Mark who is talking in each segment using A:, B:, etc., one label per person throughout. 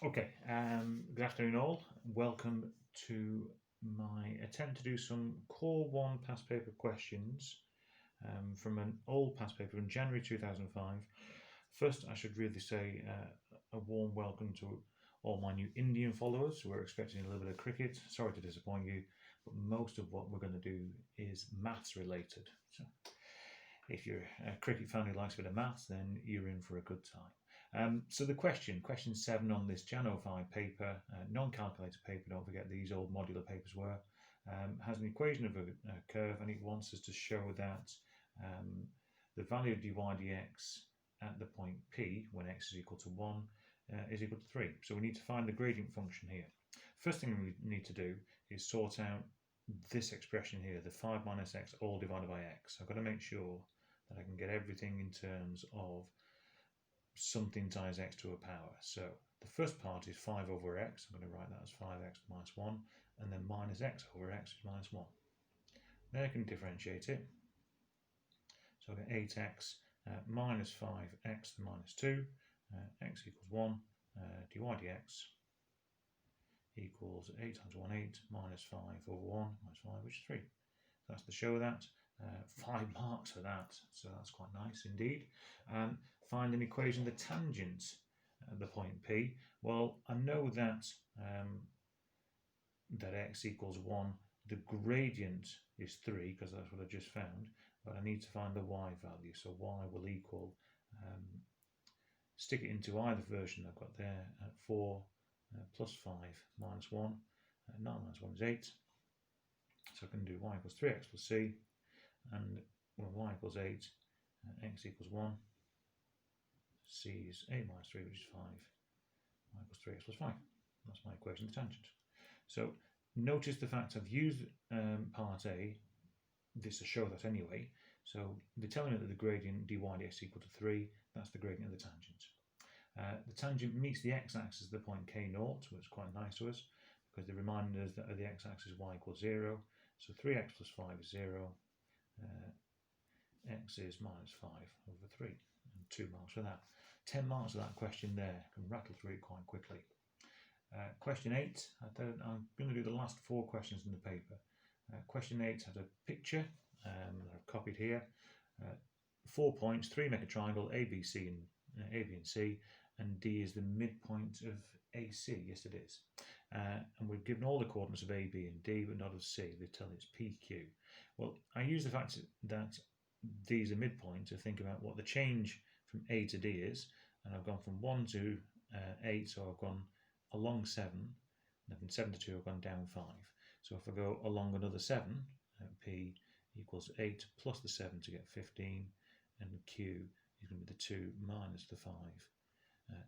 A: Okay, good afternoon all. Welcome to my attempt to do some Core 1 past paper questions from an old past paper in January 2005. First, I should really say a warm welcome to all my new Indian followers. We're expecting a little bit of cricket. Sorry to disappoint you, but most of what we're going to do is maths related. So if you're a cricket fan who likes a bit of maths, then you're in for a good time. So the question 7 on this Jan 05 paper, non-calculator paper, don't forget these old modular papers were, has an equation of a curve, and it wants us to show that the value of dy dx at the point P, when x is equal to 1, is equal to 3. So we need to find the gradient function here. First thing we need to do is sort out this expression here, the 5 minus x all divided by x. I've got to make sure that I can get everything in terms of something times x to a power. So the first part is 5 over x. I'm going to write that as 5x minus 1, and then minus x over x is minus 1. Then I can differentiate it. So I get 8x minus 5x to minus 2, x equals 1, dy dx equals 8 times 1, 8, minus 5 over 1, minus 5, which is 3. So that's to show that. 5 marks for that, so that's quite nice indeed. Find an equation of the tangent at the point P. Well, I know that that x equals 1. The gradient is 3 because that's what I just found, but I need to find the y value. So y will equal, stick it into either version I've got there, 4 plus 5 minus 1. 9 minus 1 is 8. So I can do y equals 3x plus c. And when y equals 8, x equals 1, c is 8 minus 3, which is 5, y equals 3x plus 5. That's my equation of the tangent. So notice the fact I've used part A, this to show that anyway. So they're telling me that the gradient dy dx equal to 3, that's the gradient of the tangent. The tangent meets the x-axis at the point k0, which is quite nice to us, because they remind us that the x-axis y equals 0. So 3x plus 5 is 0. X is minus 5 over 3, and 2 marks for that. 10 marks for that question there. I can rattle through it quite quickly. Question 8, I'm going to do the last 4 questions in the paper. Question 8 has a picture that I've copied here. 4 points, 3 make a triangle, A, B, C, and A, B, and C, and D is the midpoint of AC. Yes, it is. And we've given all the coordinates of A, B, and D, but not of C. They tell it's PQ. Well, I use the fact that D is a midpoint to think about what the change from A to D is, and I've gone from 1 to 8, so I've gone along 7, and from 7 to 2 I've gone down 5. So if I go along another 7, P equals 8 plus the 7 to get 15, and Q is going to be the 2 minus the 5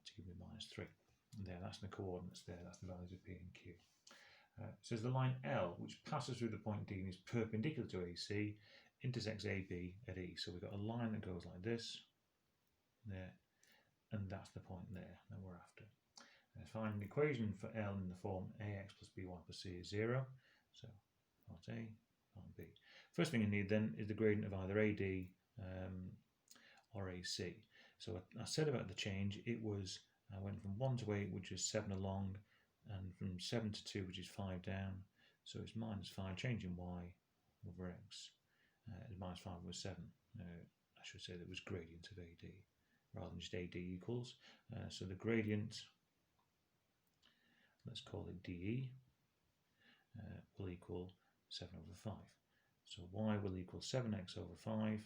A: to give me minus 3. And there, that's the coordinates there, that's the values of P and Q. It says the line L, which passes through the point D and is perpendicular to AC, intersects AB at E. So we've got a line that goes like this, there, and that's the point there that we're after. Find an equation for L in the form AX plus BY plus C is 0. So part A, part B. First thing you need then is the gradient of either AD or AC. So I said about the change, I went from 1 to 8, which is 7 along, and from 7 to 2, which is 5 down. So it's minus 5, changing y over x. It's minus 5 over 7. I should say that was gradient of AD, rather than just AD equals. So the gradient, let's call it DE, will equal 7 over 5. So y will equal 7x over 5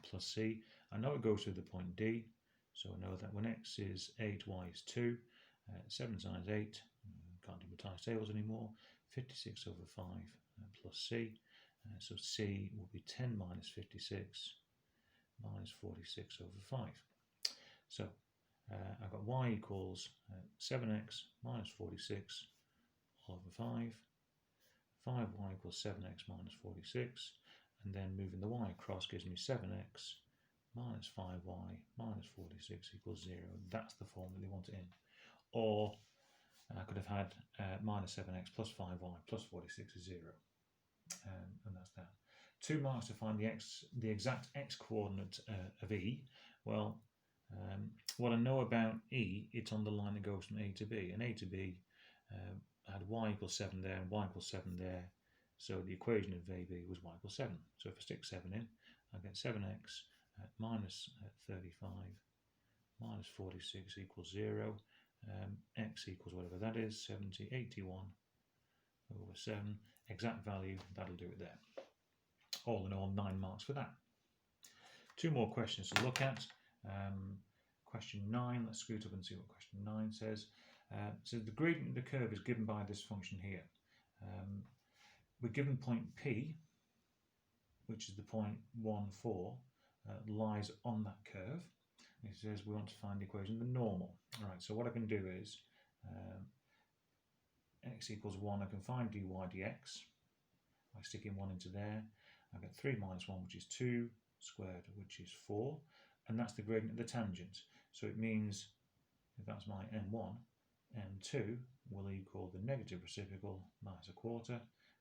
A: plus c. I know it goes through the point D, so I know that when x is 8, y is 2. 7 times 8, can't do my times tables anymore, 56 over 5 plus c. So c will be 10 minus 56 minus 46 over 5. So I've got y equals 7x minus 46 all over 5. 5y equals 7x minus 46. And then moving the y across gives me 7x minus 5y minus 46 equals 0. That's the form that they want it in. Or I could have had minus 7x plus 5y plus 46 is 0. And that's that. 2 marks to find the exact x coordinate of E. Well, what I know about E, it's on the line that goes from A to B, and A to B I had y equals 7 there and y equals 7 there, so the equation of AB was y equals 7. So if I stick 7 in, I get 7x minus 35 minus 46 equals 0, x equals whatever that is, 70, 81 over 7, exact value, that'll do it there. All in all, 9 marks for that. 2 more questions to look at. Question 9, let's scoot up and see what question 9 says. So the gradient of the curve is given by this function here. We're given point P, which is the point 1, 4, lies on that curve. It says we want to find the equation of the normal. All right, so what I can do is x equals 1, I can find dy dx by sticking 1 into there. I get 3 minus 1, which is 2, squared, which is 4, and that's the gradient of the tangent. So it means, if that's my m1, m2 will equal the negative reciprocal minus a quarter.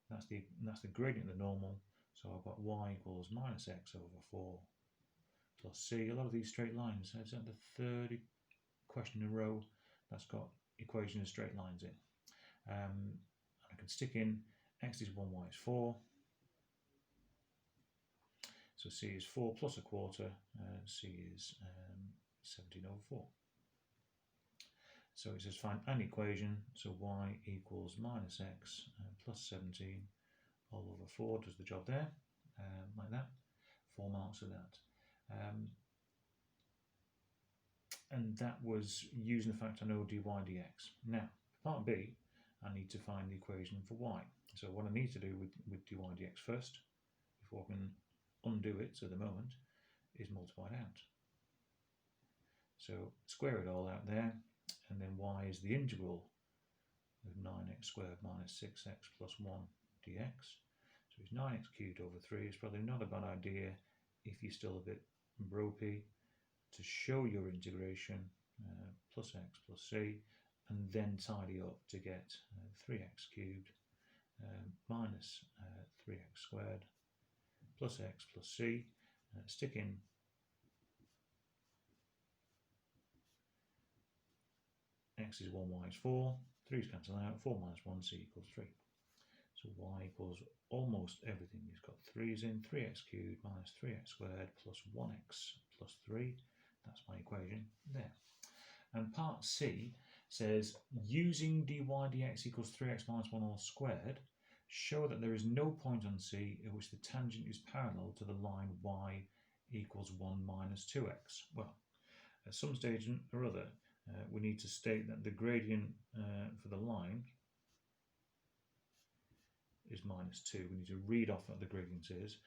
A: That's the gradient of the normal. So I've got y equals minus x over 4 plus c. A lot of these straight lines, it's at the third question in a row that's got equation of straight lines in. I can stick in x is 1, y is 4. So c is 4 plus a quarter, c is 17 over 4. So it says find an equation, so y equals minus x plus 17 all over 4 does the job there, like that. 4 marks of that. And that was using the fact I know dy dx. Now, part B, I need to find the equation for y. So what I need to do with dy dx first, before I can undo it at the moment, is multiply it out. So square it all out there, and then y is the integral of 9x squared minus 6x plus 1 dx. So it's 9x cubed over 3. It's probably not a bad idea, if you're still a bit ropey, to show your integration plus x plus c, and then tidy up to get 3x cubed minus 3x squared plus x plus c. Stick in x is 1, y is 4, 3's cancel out, 4 minus 1, c equals 3. So y equals almost everything. You've got 3's in, 3x cubed minus 3x squared plus 1x plus 3. That's my equation there. And part C says, using dy dx equals 3x minus 1 all squared, show that there is no point on C at which the tangent is parallel to the line y equals 1 minus 2x. Well, at some stage or other, we need to state that the gradient for the line is minus 2. We need to read off what the gradient is,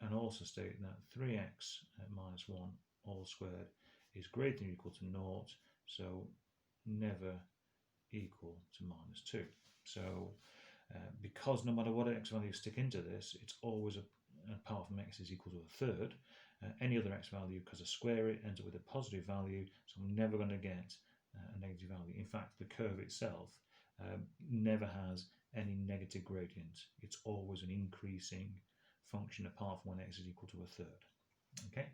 A: and also state that 3x minus 1 all squared is greater than or equal to 0, so never equal to minus 2. So because no matter what x value you stick into this, it's always apart from x is equal to a third, any other x value, because I square it, ends up with a positive value, so I'm never going to get a negative value. In fact, the curve itself never has any negative gradient. It's always an increasing function apart from when x is equal to a third. Okay,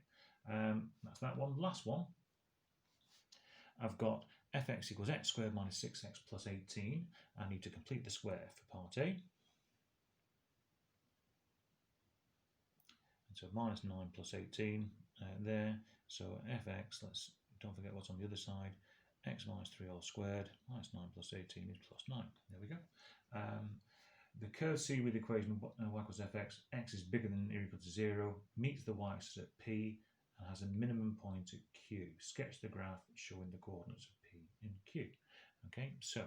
A: that's that one. Last one, I've got fx equals x squared minus 6x plus 18. I need to complete the square for part A. And so minus 9 plus 18 there. So fx, don't forget what's on the other side. X minus 3 all squared minus 9 plus 18 is plus 9. There we go. The curve C with the equation y equals fx, x is bigger than or equal to 0, meets the y-axis at P, and has a minimum point at Q. Sketch the graph showing the coordinates of P and Q. Okay, so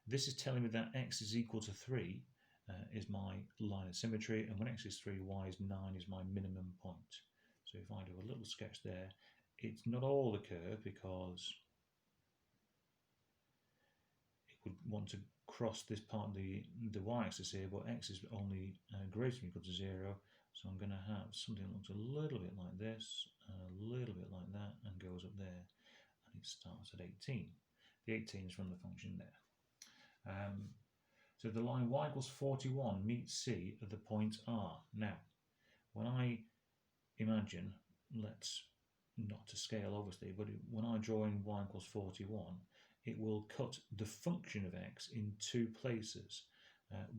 A: this is telling me that x is equal to 3 is my line of symmetry, and when x is 3, y is 9 is my minimum point. So if I do a little sketch there, it's not all the curve because it would want to cross this part of the y-axis here, but x is only greater than or equal to 0, so I'm going to have something that looks a little bit like this, a little bit like that, and goes up there, and it starts at 18. The 18 is from the function there. So the line y equals 41 meets C at the point R. Now, when I imagine, let's not to scale obviously, but when I draw in y equals 41, it will cut the function of x in two places.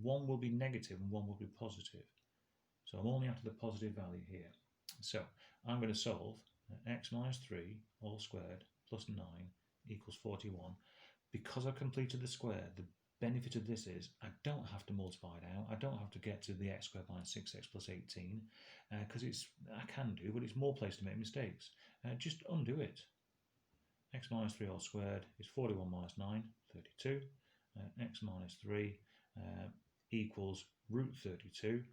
A: One will be negative and one will be positive. So I'm only after the positive value here. So I'm going to solve x minus 3 all squared plus 9 equals 41. Because I've completed the square, the benefit of this is I don't have to multiply it out. I don't have to get to the x squared minus 6x plus 18 because I can do, but it's more place to make mistakes. Just undo it. X minus 3 all squared is 41 minus 9, 32. X minus 3 equals root 32.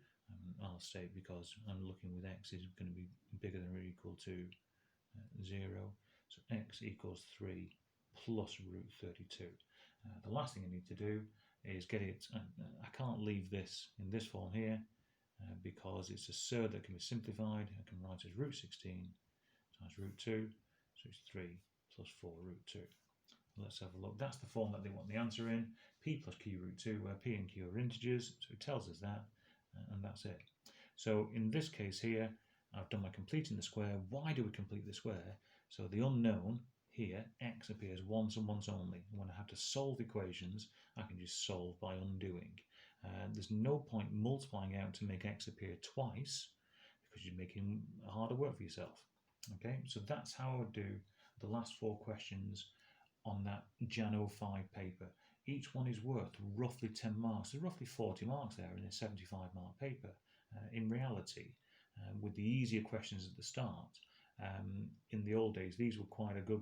A: I'll say because I'm looking with x is going to be bigger than or equal to 0. So x equals 3 plus root 32. The last thing I need to do is get it. I can't leave this in this form here because it's a surd that can be simplified. I can write as root 16 times root 2, so it's 3 plus 4 root 2. Let's have a look. That's the form that they want the answer in, p plus q root 2, where p and q are integers, so it tells us that, and that's it. So in this case here, I've done my completing the square. Why do we complete the square? So the unknown here, x, appears once and once only. And when I have to solve equations, I can just solve by undoing. There's no point multiplying out to make x appear twice because you're making harder work for yourself. Okay, so that's how I would do the last 4 questions on that Jan 05 paper. Each one is worth roughly 10 marks. There's roughly 40 marks there in a 75 mark paper. In reality, with the easier questions at the start, in the old days, these were quite a good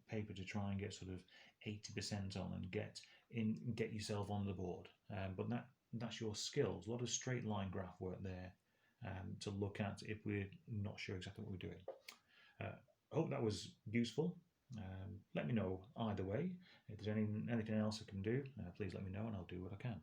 A: paper to try and get sort of 80% on and get yourself on the board. But that's your skills. A lot of straight line graph work there to look at if we're not sure exactly what we're doing. I hope that was useful. Let me know either way. If there's anything else I can do, please let me know and I'll do what I can.